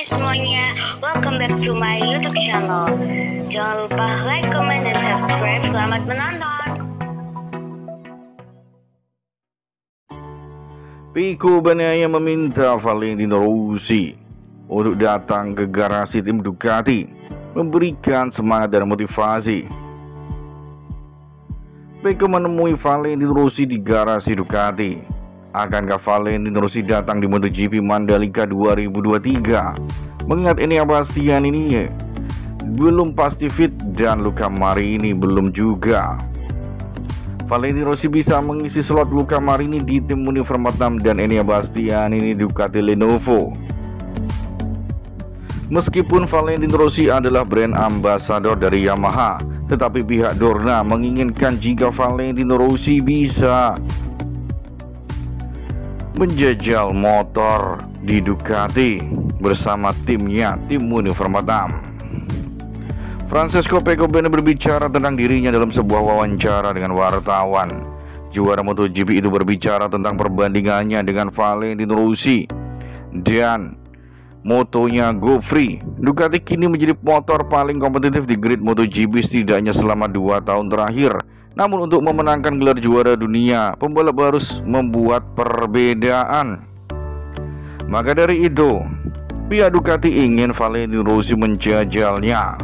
Hai semuanya, welcome back to my YouTube channel. Jangan lupa like, comment, dan subscribe. Selamat menonton. Pecco Bagnaia meminta Valentino Rossi untuk datang ke garasi tim Ducati, memberikan semangat dan motivasi. Pecco menemui Valentino Rossi di garasi Ducati. Akankah Valentino Rossi datang di MotoGP Mandalika 2023? Mengingat Enea Bastian ini belum pasti fit dan Luca Marini belum juga. Valentino Rossi bisa mengisi slot Luca Marini di tim Uniform 6 dan Enea Bastian ini Ducati Lenovo. Meskipun Valentino Rossi adalah brand ambassador dari Yamaha, tetapi pihak Dorna menginginkan jika Valentino Rossi bisa menjajal motor di Ducati bersama timnya, tim Uniform 6. Francesco Pecco Bagnaia berbicara tentang dirinya dalam sebuah wawancara dengan wartawan. Juara MotoGP itu berbicara tentang perbandingannya dengan Valentino Rossi dan motonya Go Free. Ducati kini menjadi motor paling kompetitif di grid MotoGP setidaknya selama 2 tahun terakhir. Namun untuk memenangkan gelar juara dunia, pembalap harus membuat perbedaan. Maka dari itu, pihak Ducati ingin Valentino Rossi menjajalnya.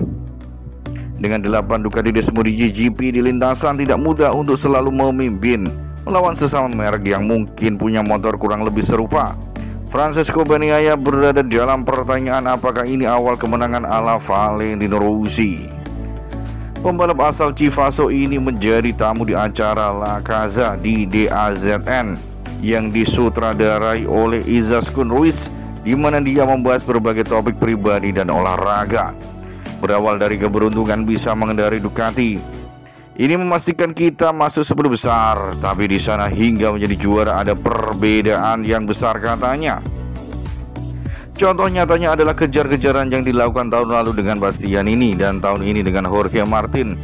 Dengan 8 Ducati Desmodici GP di lintasan, tidak mudah untuk selalu memimpin melawan sesama merek yang mungkin punya motor kurang lebih serupa. Francesco Bagnaia berada dalam pertanyaan apakah ini awal kemenangan ala Valentino Rossi. Pembalap asal Civaso ini menjadi tamu di acara La Casa di DAZN yang disutradarai oleh Izaskun Ruiz, di mana dia membahas berbagai topik pribadi dan olahraga. Berawal dari keberuntungan bisa mengendarai Ducati, ini memastikan kita masuk 10 besar, tapi di sana hingga menjadi juara ada perbedaan yang besar katanya. Contoh nyatanya adalah kejar-kejaran yang dilakukan tahun lalu dengan Bastian ini dan tahun ini dengan Jorge Martin.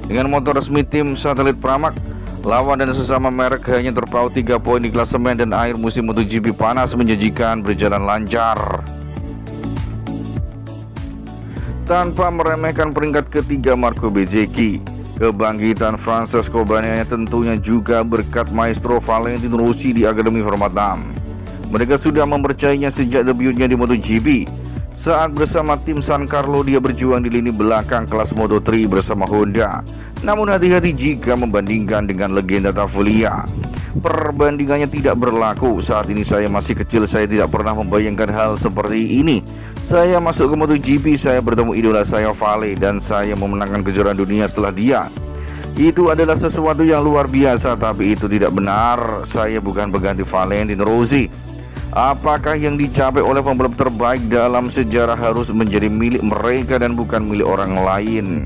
Dengan motor resmi tim satelit Pramac, lawan dan sesama merek hanya terpaut 3 poin di klasemen dan akhir musim MotoGP panas menjanjikan berjalan lancar. Tanpa meremehkan peringkat ketiga Marco Bezzecchi, kebangkitan Francesco Bagnaia tentunya juga berkat maestro Valentino Rossi di Akademi Format 6. Mereka sudah mempercayainya sejak debutnya di MotoGP. Saat bersama tim San Carlo, dia berjuang di lini belakang kelas Moto3 bersama Honda. Namun hati-hati jika membandingkan dengan legenda Tavulia. Perbandingannya tidak berlaku. Saat ini saya masih kecil, saya tidak pernah membayangkan hal seperti ini. Saya masuk ke MotoGP, saya bertemu idola saya Vale, dan saya memenangkan kejuaraan dunia setelah dia. Itu adalah sesuatu yang luar biasa, tapi itu tidak benar. Saya bukan pengganti Valentino Rossi. Apakah yang dicapai oleh pembalap terbaik dalam sejarah harus menjadi milik mereka dan bukan milik orang lain?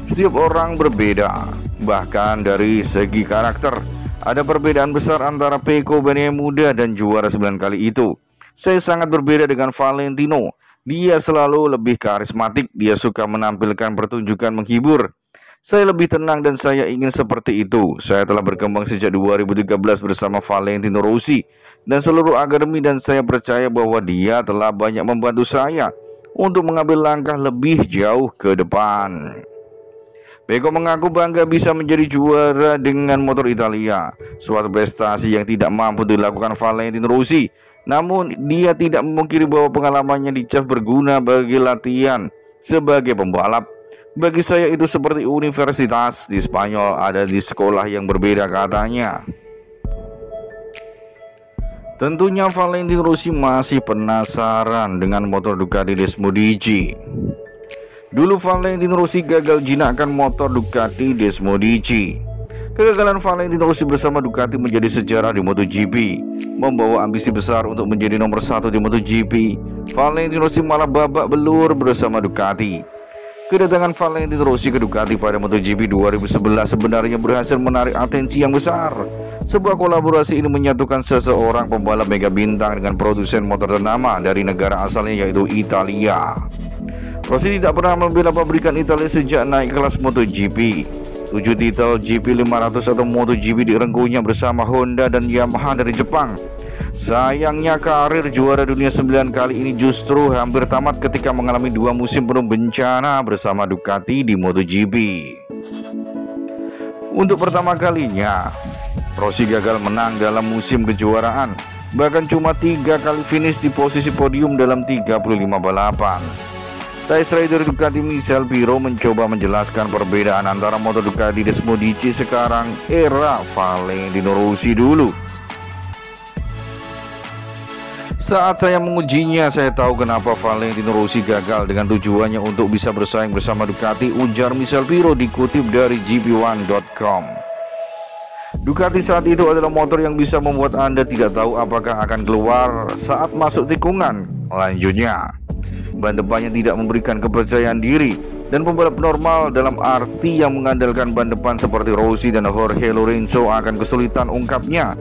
Setiap orang berbeda, bahkan dari segi karakter. Ada perbedaan besar antara Pecco Bagnaia muda dan juara 9 kali itu. Saya sangat berbeda dengan Valentino. Dia selalu lebih karismatik, dia suka menampilkan pertunjukan menghibur. Saya lebih tenang dan saya ingin seperti itu. Saya telah berkembang sejak 2013 bersama Valentino Rossi dan seluruh akademi, dan saya percaya bahwa dia telah banyak membantu saya untuk mengambil langkah lebih jauh ke depan. Pecco mengaku bangga bisa menjadi juara dengan motor Italia, suatu prestasi yang tidak mampu dilakukan Valentino Rossi. Namun dia tidak memungkiri bahwa pengalamannya dicap berguna bagi latihan sebagai pembalap. Bagi saya itu seperti universitas di Spanyol, ada di sekolah yang berbeda katanya. Tentunya Valentino Rossi masih penasaran dengan motor Ducati Desmodici. Dulu Valentino Rossi gagal jinakkan motor Ducati Desmodici. Kegagalan Valentino Rossi bersama Ducati menjadi sejarah di MotoGP, membawa ambisi besar untuk menjadi nomor 1 di MotoGP. Valentino Rossi malah babak belur bersama Ducati. Kedatangan Valentino Rossi ke Ducati pada MotoGP 2011 sebenarnya berhasil menarik atensi yang besar. Sebuah kolaborasi ini menyatukan seseorang pembalap mega bintang dengan produsen motor ternama dari negara asalnya, yaitu Italia. Rossi tidak pernah membela pabrikan Italia sejak naik kelas MotoGP. 7 titel GP500 atau MotoGP direngkuhnya bersama Honda dan Yamaha dari Jepang. Sayangnya karir juara dunia 9 kali ini justru hampir tamat ketika mengalami 2 musim penuh bencana bersama Ducati di MotoGP. Untuk pertama kalinya, Rossi gagal menang dalam musim kejuaraan, bahkan cuma 3 kali finish di posisi podium dalam 35 balapan. Race rider Ducati Michel Pirro mencoba menjelaskan perbedaan antara motor Ducati Desmodici sekarang era Valentino Rossi dulu. Saat saya mengujinya, saya tahu kenapa Valentino Rossi gagal dengan tujuannya untuk bisa bersaing bersama Ducati, ujar Michel Pirro dikutip dari GP1.com. Ducati saat itu adalah motor yang bisa membuat Anda tidak tahu apakah akan keluar saat masuk tikungan. Lanjutnya, ban depannya tidak memberikan kepercayaan diri, dan pembalap normal dalam arti yang mengandalkan ban depan seperti Rossi dan Jorge Lorenzo akan kesulitan, ungkapnya.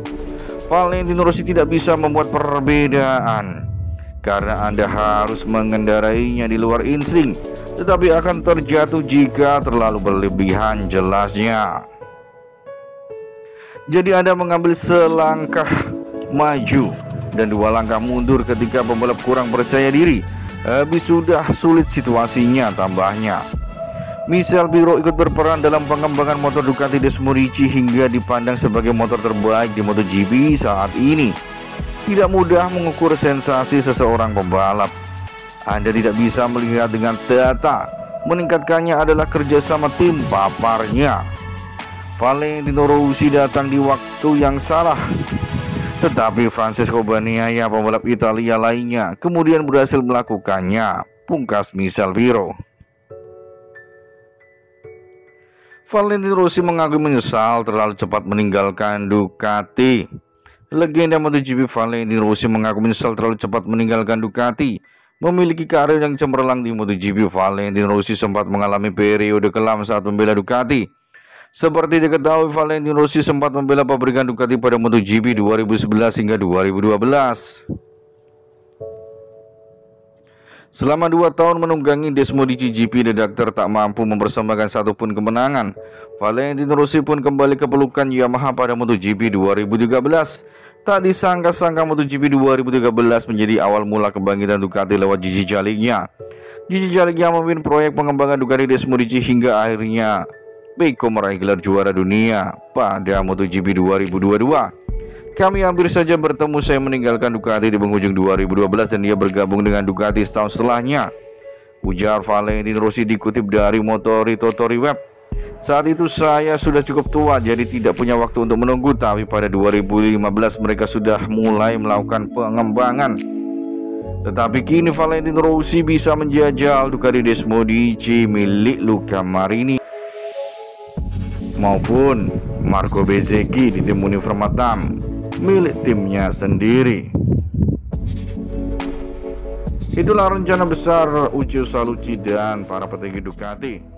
Valentino Rossi tidak bisa membuat perbedaan karena Anda harus mengendarainya di luar insting, tetapi akan terjatuh jika terlalu berlebihan, jelasnya. Jadi Anda mengambil selangkah maju dan 2 langkah mundur ketika pembalap kurang percaya diri. Habis sudah sulit situasinya, tambahnya. Michel Pirro ikut berperan dalam pengembangan motor Ducati Desmodici hingga dipandang sebagai motor terbaik di MotoGP saat ini. Tidak mudah mengukur sensasi seseorang pembalap. Anda tidak bisa melihat dengan data. Meningkatkannya adalah kerjasama tim, paparnya. Valentino Rossi datang di waktu yang salah, tetapi Francesco Bagnaia, pembalap Italia lainnya, kemudian berhasil melakukannya, pungkas Michel Pirro. Valentino Rossi mengaku menyesal terlalu cepat meninggalkan Ducati. Legenda MotoGP Valentino Rossi mengaku menyesal terlalu cepat meninggalkan Ducati. Memiliki karir yang cemerlang di MotoGP, Valentino Rossi sempat mengalami periode kelam saat membela Ducati. Seperti diketahui, Valentino Rossi sempat membela pabrikan Ducati pada MotoGP 2011 hingga 2012. Selama 2 tahun menunggangi Desmodici GP, The Doctor tak mampu mempersembahkan satupun kemenangan. Valentino Rossi pun kembali ke pelukan Yamaha pada MotoGP 2013. Tak disangka-sangka MotoGP 2013 menjadi awal mula kebangkitan Ducati lewat Gigi Zalicnya. Gigi Zalicnya memimpin proyek pengembangan Ducati Desmodici hingga akhirnya Pecco meraih gelar juara dunia pada MotoGP 2022. Kami hampir saja bertemu, saya meninggalkan Ducati di penghujung 2012 dan dia bergabung dengan Ducati setahun setelahnya, ujar Valentino Rossi dikutip dari Motori Web. Saat itu saya sudah cukup tua, jadi tidak punya waktu untuk menunggu, tapi pada 2015 mereka sudah mulai melakukan pengembangan. Tetapi kini Valentino Rossi bisa menjajal Ducati Desmodici milik Luca Marini maupun Marco Bezzecchi di tim Univermatam milik timnya sendiri. Itulah rencana besar Uccio Salucci dan para petinggi Ducati.